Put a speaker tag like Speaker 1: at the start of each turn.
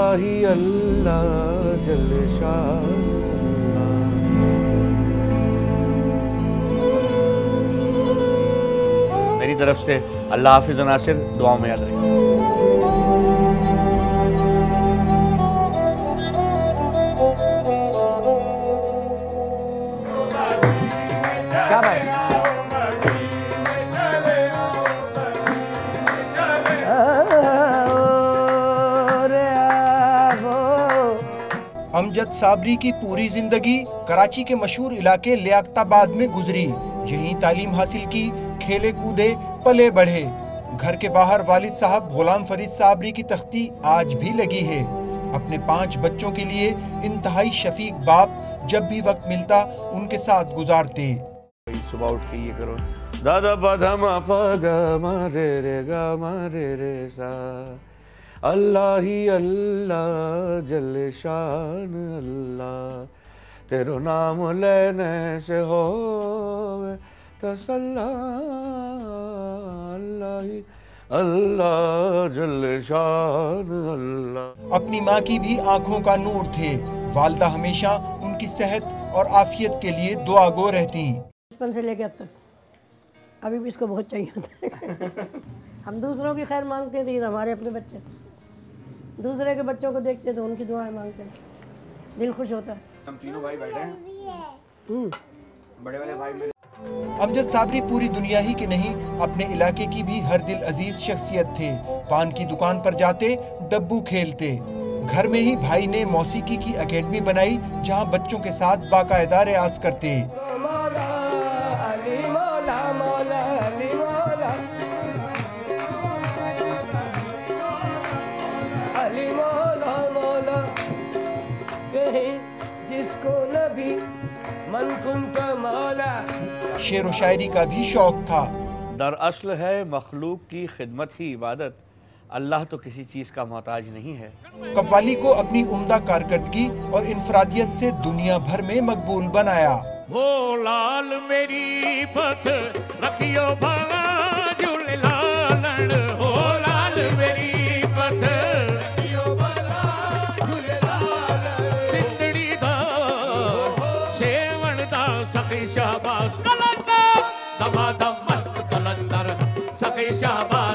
Speaker 1: अल्लाह ही अल्लाह जल शान अल्लाह। मेरी तरफ से अल्लाह हाफिज़ नासिर, दुआओं में याद रखिए। क्या भाई?
Speaker 2: अमजद साबरी की पूरी जिंदगी कराची के मशहूर इलाके लियाकताबाद में गुजरी। यहीं तालीम हासिल की, खेले कूदे, पले बढ़े। घर के बाहर वालिद साहब गुलाम फरीद साबरी की तख्ती आज भी लगी है। अपने 5 बच्चों के लिए इंतहाई शफीक बाप जब भी वक्त मिलता उनके साथ गुजारते।
Speaker 1: सुबह उठ के ये करो, दादा बाधा मा पा गा मा रे रे गा मा रे रे सा, अल्लाह ही अल्लाह जल शान अल्लाह, तेरो नाम लेने से हो तसल्ला, अल्लाह ही अल्लाह जल शान अल्लाह। अपनी माँ की भी आंखों का नूर थे। वालदा हमेशा उनकी सेहत और आफियत के लिए दुआगो रहती।
Speaker 3: बचपन से लेकर अब तक अभी भी इसको बहुत चाहिए होता है। हम दूसरों की खैर मांगते थे, हमारे अपने बच्चे दूसरे के बच्चों को देखते तो उनकी दुआएं मांगते हैं, दिल खुश होता है।
Speaker 4: हम तीनों भाई बैठे हैं, बड़े वाले भाई मेरे।
Speaker 2: अमजद साबरी पूरी दुनिया ही के नहीं अपने इलाके की भी हर दिल अजीज शख्सियत थे। पान की दुकान पर जाते, डब्बू खेलते। घर में ही भाई ने मौसीकी की एकेडमी बनाई जहां बच्चों के साथ बाकायदा रियाज करते। शेर व शायरी का भी शौक था।
Speaker 1: दरअसल है मखलूक की खिदमत ही इबादत, अल्लाह तो किसी चीज़ का मोहताज नहीं है।
Speaker 2: कव्वाली को अपनी उम्दा कारकर्दगी और इनफरादियत से दुनिया भर में मकबूल बनाया।
Speaker 5: हो लाल मेरी पथ रखियो भला झूले लालन, हो लाल मेरी पथ रखियो भला झूले लालन, सिंदड़ी दा सेवन दा सखी शाबाश कलंदर, दमादम मस्त कलंदर सखी शाबाश।